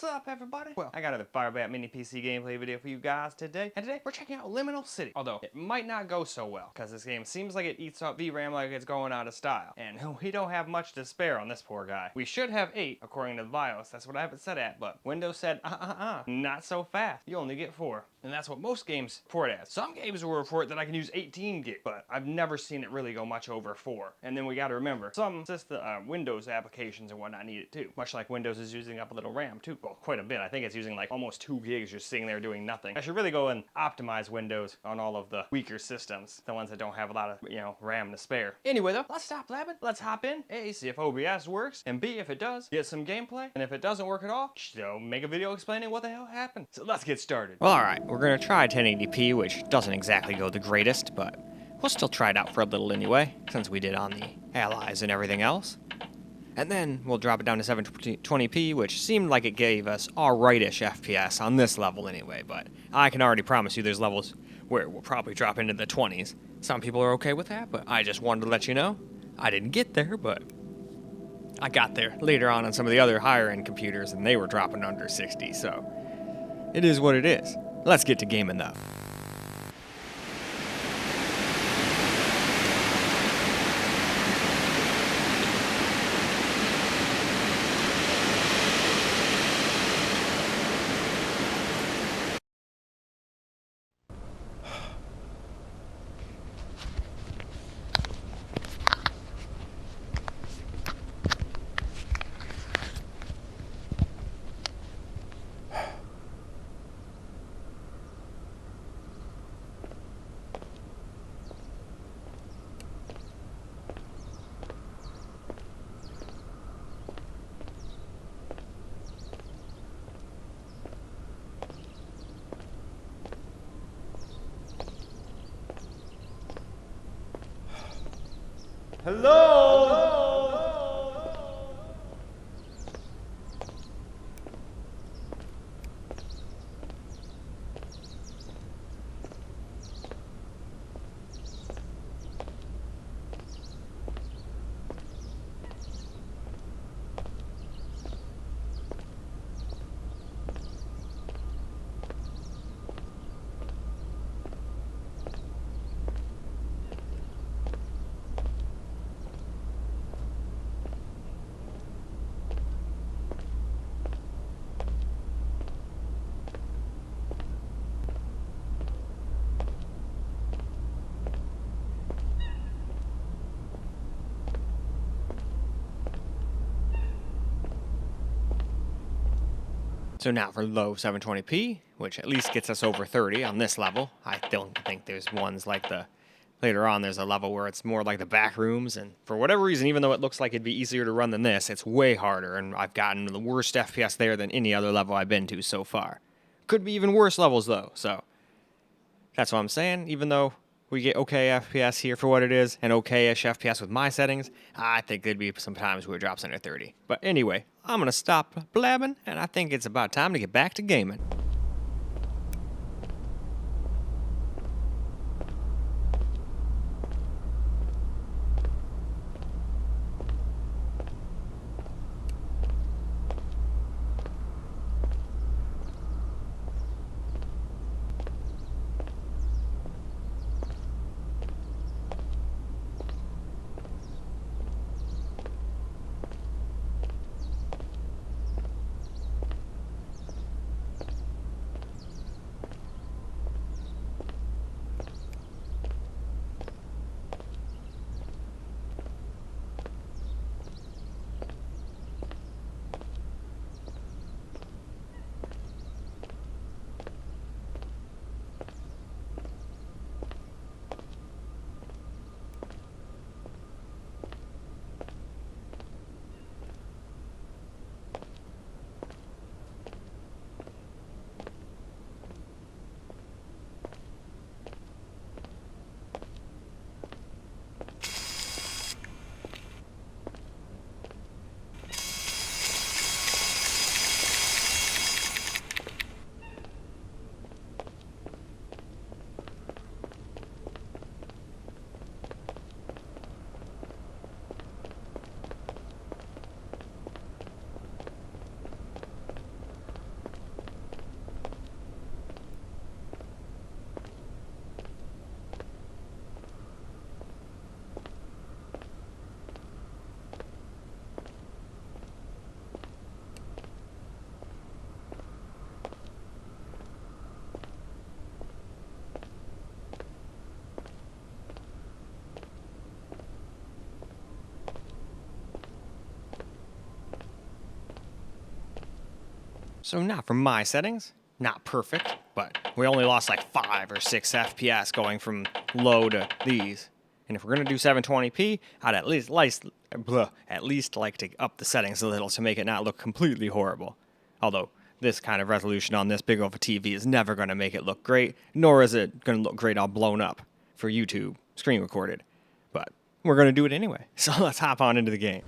What's up, everybody? Well, I got another FIREBAT mini PC gameplay video for you guys today. And today, we're checking out Liminal City. Although, it might not go so well, because this game seems like it eats up VRAM like it's going out of style. And we don't have much to spare on this poor guy. We should have 8, according to the BIOS. That's what I have it set at, but Windows said, not so fast. You only get 4. And that's what most games report as. Some games will report that I can use 18 gig, but I've never seen it really go much over 4. And then we gotta remember, some Windows applications and whatnot need it too. Much like Windows is using up a little RAM too. Well, quite a bit. I think it's using like almost 2 gigs just sitting there doing nothing. I should really go and optimize Windows on all of the weaker systems. The ones that don't have a lot of, RAM to spare. Anyway though, let's stop blabbing. Let's hop in. A, see if OBS works. And B, if it does, get some gameplay. And if it doesn't work at all, so make a video explaining what the hell happened. So let's get started. Well, alright, we're gonna try 1080p, which doesn't exactly go the greatest, but we'll still try it out for a little anyway, since we did on the Allies and everything else. And then we'll drop it down to 720p, which seemed like it gave us alright-ish FPS on this level anyway, but I can already promise you there's levels where it will probably drop into the 20s. Some people are okay with that, but I just wanted to let you know. I didn't get there, but I got there later on some of the other higher-end computers, and they were dropping under 60, so it is what it is. Let's get to gaming though. Hello? So now for low 720p, which at least gets us over 30 on this level. I don't think there's ones like later on there's a level where it's more like the back rooms, and for whatever reason, even though it looks like it'd be easier to run than this, it's way harder, and I've gotten the worst FPS there than any other level I've been to so far. Could be even worse levels though, so that's what I'm saying. Even though we get okay FPS here for what it is, and okay-ish FPS with my settings, I think there'd be some times where it drops under 30. But anyway, I'm gonna stop blabbing, and I think it's about time to get back to gaming. So not from my settings, not perfect, but we only lost like 5 or 6 FPS going from low to these. And if we're gonna do 720p, I'd at least like to up the settings a little to make it not look completely horrible. Although this kind of resolution on this big of a TV is never gonna make it look great, nor is it gonna look great all blown up for YouTube screen recorded. But we're gonna do it anyway. So let's hop on into the game.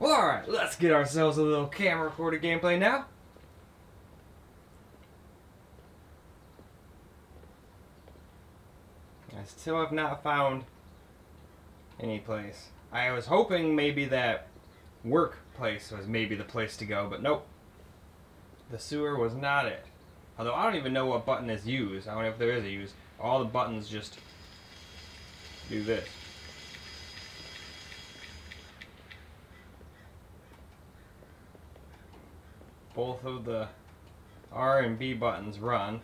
Well, alright, let's get ourselves a little camera recorded gameplay now. I still have not found any place. I was hoping maybe that workplace was maybe the place to go, but nope. The sewer was not it. Although I don't even know what button is used. I don't know if there is a use. All the buttons just do this. Both of the R and B buttons run.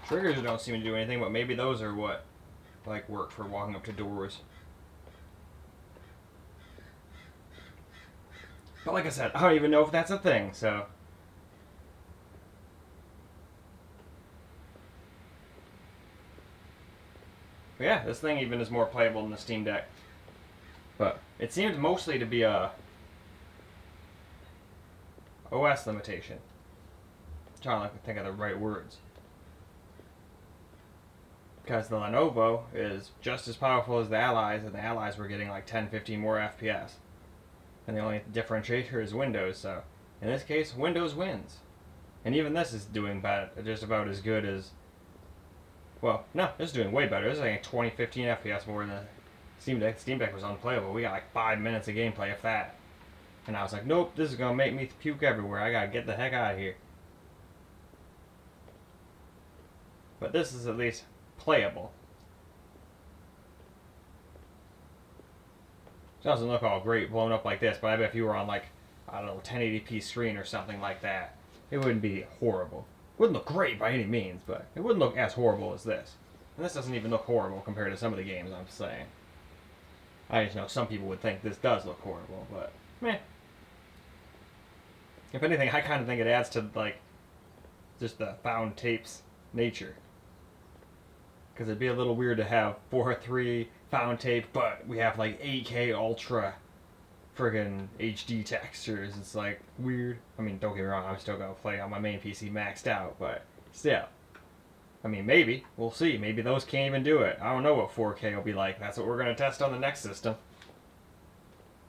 Triggers don't seem to do anything, but maybe those are what like work for walking up to doors. But like I said, I don't even know if that's a thing, so. But yeah, this thing even is more playable than the Steam Deck. But it seemed mostly to be a OS limitation. I'm trying to think of the right words. Because the Lenovo is just as powerful as the Allies, and the Allies were getting like 10-15 more FPS. And the only differentiator is Windows, so in this case, Windows wins. And even this is doing just about as good as, well, no, this is doing way better. This is like 20-15 FPS more than the Steam Deck. Steam Deck was unplayable. We got like 5 minutes of gameplay, if that. And I was like, nope, this is going to make me puke everywhere. I got to get the heck out of here. But this is at least playable. It doesn't look all great blown up like this, but I bet if you were on like, I don't know, 1080p screen or something like that, it wouldn't be horrible. It wouldn't look great by any means, but it wouldn't look as horrible as this. And this doesn't even look horrible compared to some of the games I'm saying. I just know some people would think this does look horrible, but meh. If anything, I kind of think it adds to like just the found tapes nature. Because it'd be a little weird to have 4:3 found tape, but we have like 8K ultra friggin' HD textures. It's like weird. I mean, don't get me wrong, I'm still gonna play on my main PC maxed out, but still. I mean, maybe. We'll see. Maybe those can't even do it. I don't know what 4K will be like. That's what we're going to test on the next system.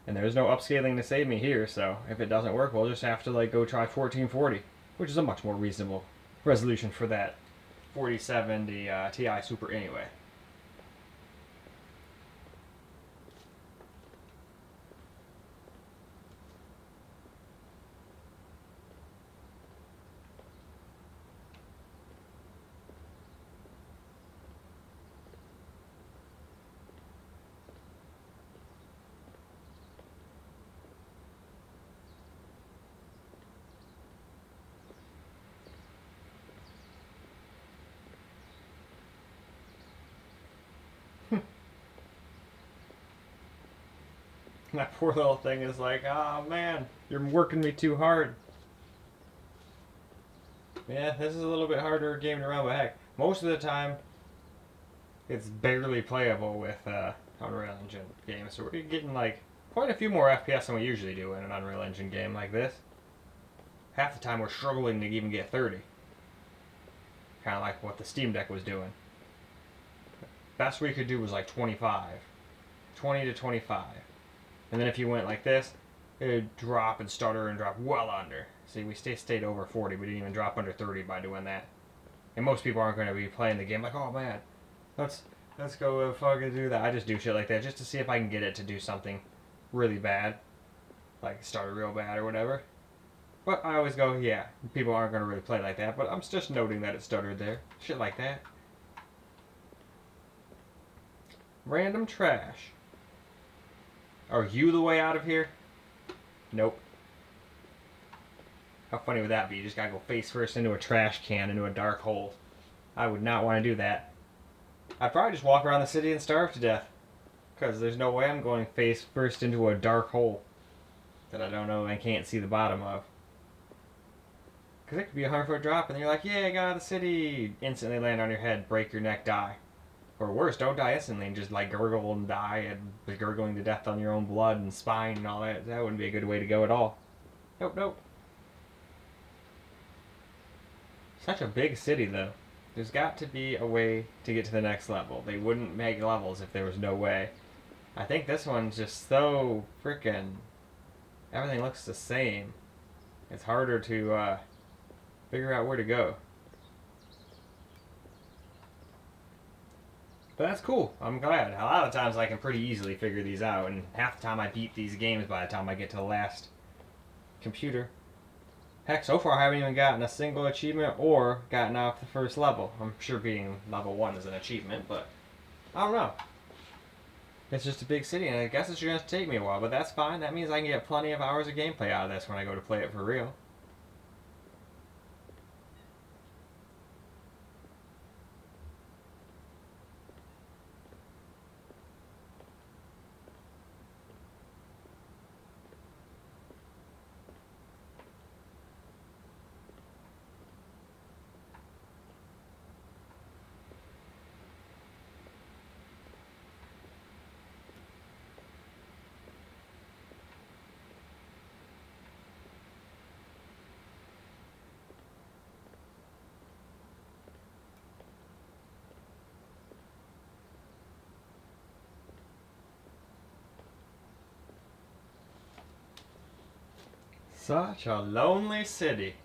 And there's no upscaling to save me here, so if it doesn't work, we'll just have to like go try 1440, which is a much more reasonable resolution for that 4070 Ti Super anyway. That poor little thing is like, oh man, you're working me too hard. Yeah, this is a little bit harder game to run, but heck, most of the time, it's barely playable with Unreal Engine games. So we're getting like quite a few more FPS than we usually do in an Unreal Engine game like this. Half the time we're struggling to even get 30. Kind of like what the Steam Deck was doing. Best we could do was like 25. 20 to 25. And then if you went like this, it would drop and stutter and drop well under. See, we stayed over 40. We didn't even drop under 30 by doing that. And most people aren't going to be playing the game like, oh man, let's go fucking do that. I just do shit like that just to see if I can get it to do something really bad. Like stutter real bad or whatever. But I always go, yeah, people aren't going to really play like that. But I'm just noting that it stuttered there. Shit like that. Random trash. Are you the way out of here? Nope. How funny would that be? You just gotta go face first into a trash can, into a dark hole. I would not want to do that. I'd probably just walk around the city and starve to death. Because there's no way I'm going face first into a dark hole that I don't know and can't see the bottom of. Because it could be a 100-foot drop and you're like, yeah, I got out of the city. Instantly land on your head, break your neck, die. Or worse, don't die instantly and just like gurgle and die and be gurgling to death on your own blood and spine and all that. That wouldn't be a good way to go at all. Nope, nope. Such a big city though. There's got to be a way to get to the next level. They wouldn't make levels if there was no way. I think this one's just so freaking... Everything looks the same. It's harder to figure out where to go. But that's cool. I'm glad. A lot of times I can pretty easily figure these out, and half the time I beat these games by the time I get to the last computer. Heck, so far I haven't even gotten a single achievement or gotten off the first level. I'm sure being level 1 is an achievement, but I don't know. It's just a big city, and I guess it's going to take me a while, but that's fine. That means I can get plenty of hours of gameplay out of this when I go to play it for real. Such a lonely city.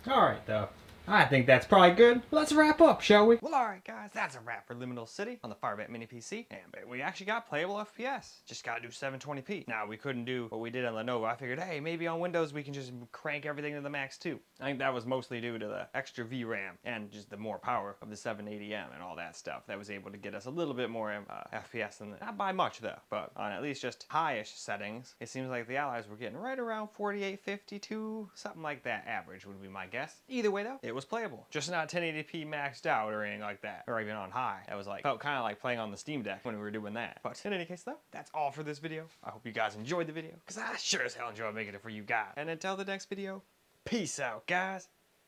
Alright, though. I think that's probably good. Let's wrap up, shall we? Well, alright guys, that's a wrap for Liminal City on the FireBat Mini PC, and we actually got playable FPS. Just gotta do 720p. Now, we couldn't do what we did on Lenovo. I figured, hey, maybe on Windows we can just crank everything to the max too. I think that was mostly due to the extra VRAM and just the more power of the 780M and all that stuff. That was able to get us a little bit more FPS than not by much though, but on at least just high-ish settings, it seems like the Allies were getting right around 48, 52, something like that average would be my guess. Either way though, it was playable. Just not 1080p maxed out or anything like that, or even on high. That was like, felt kind of like playing on the Steam Deck when we were doing that. But in any case though, that's all for this video. I hope you guys enjoyed the video, because I sure as hell enjoyed making it for you guys. And until the next video, peace out, guys.